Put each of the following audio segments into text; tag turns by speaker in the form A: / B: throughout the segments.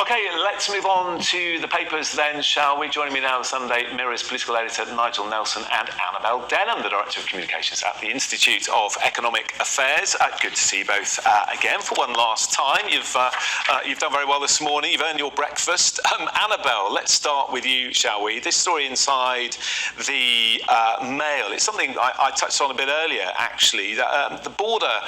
A: OK, let's move on to the papers then, shall we? Joining me now, the Sunday Mirror's political editor Nigel Nelson and Annabel Denham, the Director of Communications at the Institute of Economic Affairs. Good to see you both again for one last time. You've done very well this morning. You've earned your breakfast. Annabel, let's start with you, shall we? This story inside the Mail, it's something I touched on a bit earlier, actually. The border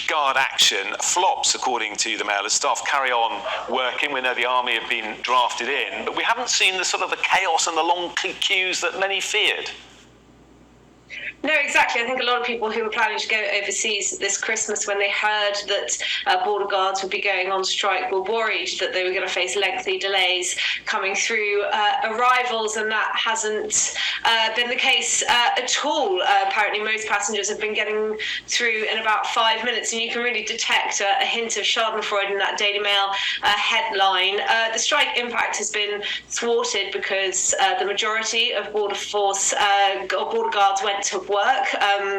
A: guard action flops, according to the Mail, as staff carry on working. We know the army have been drafted in, but we haven't seen the chaos and the long queues that many feared.
B: No, exactly. I think a lot of people who were planning to go overseas this Christmas, when they heard that border guards would be going on strike, were worried that they were going to face lengthy delays coming through arrivals, and that hasn't been the case at all. Apparently, most passengers have been getting through in about 5 minutes, and you can really detect a hint of Schadenfreude in that Daily Mail headline. The strike impact has been thwarted because the majority of border guards went to work.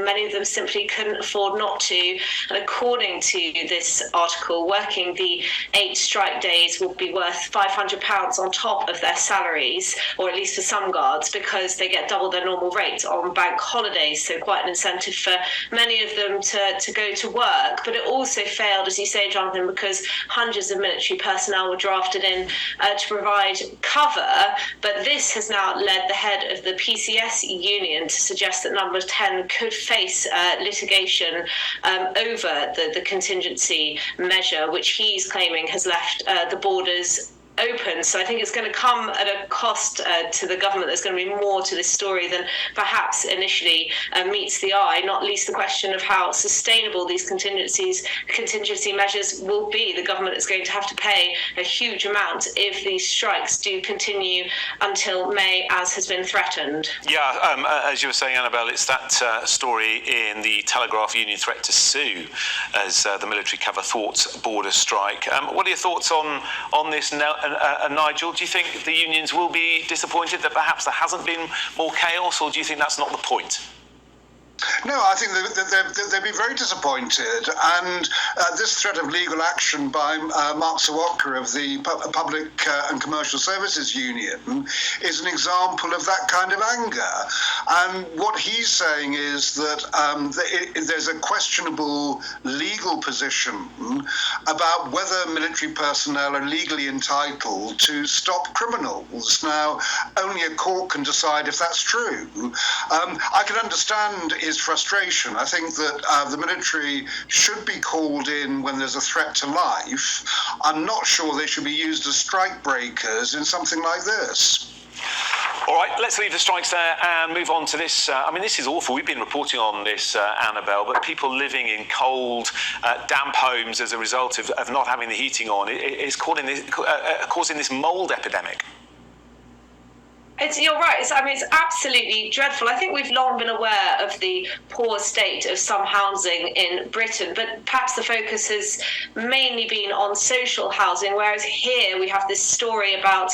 B: Many of them simply couldn't afford not to. And according to this article, working the 8 strike days will be worth £500 on top of their salaries, or at least for some guards, because they get double their normal rate on bank holidays. So quite an incentive for many of them to go to work. But it also failed, as you say, Jonathan, because hundreds of military personnel were drafted in to provide cover. But this has now led the head of the PCS union to suggest that Number 10 could face litigation over the contingency measure, which he's claiming has left the borders open. So I think it's going to come at a cost to the government. There's going to be more to this story than perhaps initially meets the eye, not least the question of how sustainable these contingency measures will be. The government is going to have to pay a huge amount if these strikes do continue until May, as has been threatened.
A: Yeah, as you were saying, Annabel, it's that story in the Telegraph union threat to sue as the military cover thwarts border strike. What are your thoughts on this now? And Nigel, do you think the unions will be disappointed that perhaps there hasn't been more chaos, or do you think that's not the point?
C: No, I think they'd be very disappointed. And this threat of legal action by Mark Sawotka of the Public and Commercial Services Union is an example of that kind of anger. And what he's saying is that there's a questionable legal position about whether military personnel are legally entitled to stop criminals. Now, only a court can decide if that's true. I can understand his frustration. I think that the military should be called in when there's a threat to life. I'm not sure they should be used as strike breakers in something like this.
A: All right, let's leave the strikes there and move on to this. This is awful. We've been reporting on this, Annabel, but people living in cold, damp homes as a result of not having the heating on is causing this mould epidemic.
B: You're right. It's absolutely dreadful. I think we've long been aware of the poor state of some housing in Britain, but perhaps the focus has mainly been on social housing, whereas here we have this story about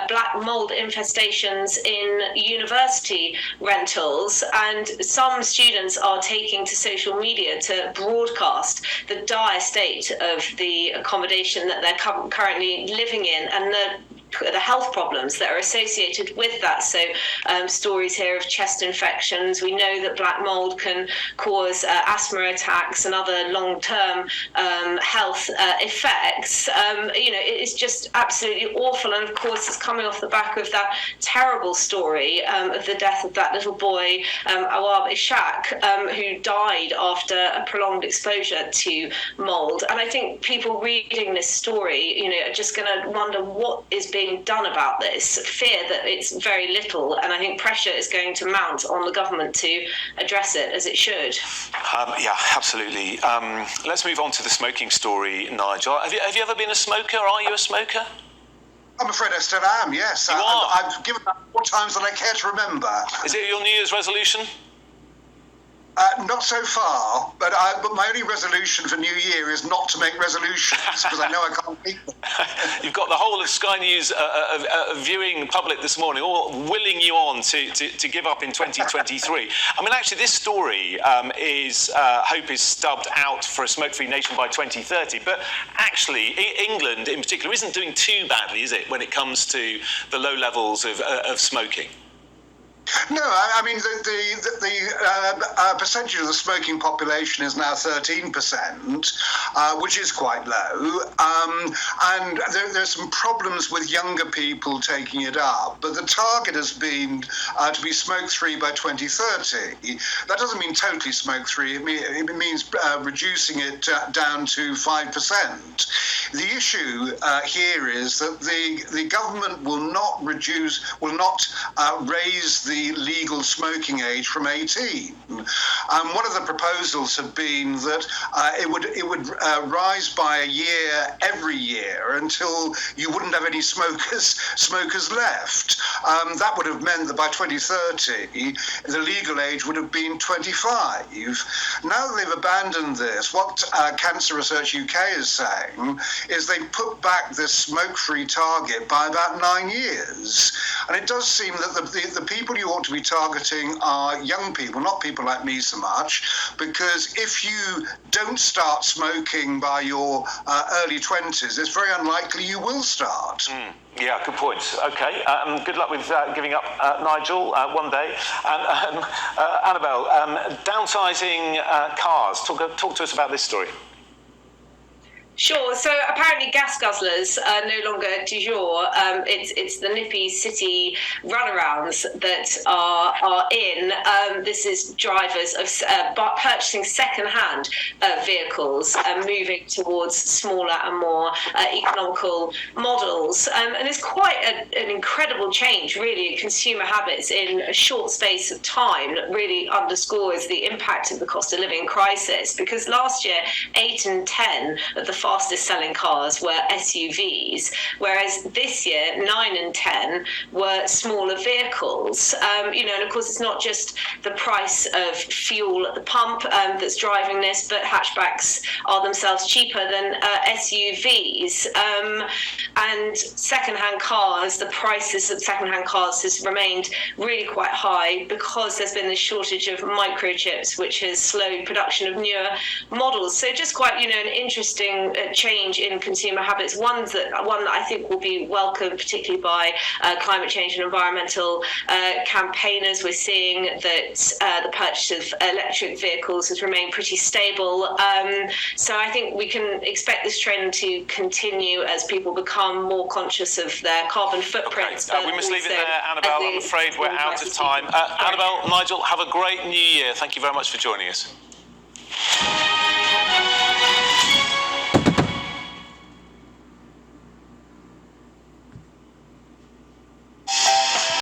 B: black mould infestations in university rentals, and some students are taking to social media to broadcast the dire state of the accommodation that they're currently living in and the health problems that are associated with that. So stories here of chest infections. We know that black mold can cause asthma attacks and other long-term health effects. It is just absolutely awful. And of course, it's coming off the back of that terrible story of the death of that little boy, Awab Ishaq, who died after a prolonged exposure to mold. And I think people reading this story, are just going to wonder what is being done about this, fear that it's very little, and I think pressure is going to mount on the government to address it as it should.
A: Yeah, absolutely. Let's move on to the smoking story, Nigel. Have you ever been a smoker? Are you a smoker?
C: I'm afraid I still am, yes. I've given that more times than I care to remember.
A: Is it your New Year's resolution?
C: Not so far, but my only resolution for New Year is not to make resolutions because I know I can't keep them.
A: You've got the whole of Sky News viewing public this morning all willing you on to give up in 2023. I mean, actually, this story Hope is stubbed out for a smoke-free nation by 2030, but actually, England in particular isn't doing too badly, is it, when it comes to the low levels of smoking?
C: No, I mean, the percentage of the smoking population is now 13%, which is quite low. And there's some problems with younger people taking it up. But the target has been to be smoke-free by 2030. That doesn't mean totally smoke-free. It means reducing it down to 5%. The issue here is that the government will not raise the legal smoking age from 18. One of the proposals have been that it would rise by a year every year until you wouldn't have any smokers left. That would have meant that by 2030 the legal age would have been 25. Now that they've abandoned this, what Cancer Research UK is saying is they put back this smoke-free target by about 9 years. And it does seem that the people you ought to be targeting are young people, not people like me so much, because if you don't start smoking by your early 20s, it's very unlikely you will start.
A: Yeah, good point. Okay, good luck with giving up, Nigel, one day. Annabelle, downsizing cars. Talk to us about this story.
B: Sure. So apparently gas guzzlers are no longer du jour. It's the nippy city runarounds that are in. This is drivers of purchasing second-hand vehicles and moving towards smaller and more economical models. And it's quite an incredible change, really, in consumer habits in a short space of time that really underscores the impact of the cost of living crisis. Because last year, 8 and 10 of the fastest selling cars were SUVs, whereas this year 9 and 10 were smaller vehicles. And of course it's not just the price of fuel at the pump that's driving this, but hatchbacks are themselves cheaper than SUVs. And second-hand cars, the prices of second-hand cars has remained really quite high because there's been this shortage of microchips, which has slowed production of newer models. So just quite, an interesting change in consumer habits, one that I think will be welcomed, particularly by climate change and environmental campaigners. We're seeing that the purchase of electric vehicles has remained pretty stable. So I think we can expect this trend to continue as people become more conscious of their carbon footprints.
A: Okay. We must leave it there, Annabelle. I'm afraid we're out of time. Annabelle, Nigel, have a great new year. Thank you very much for joining us.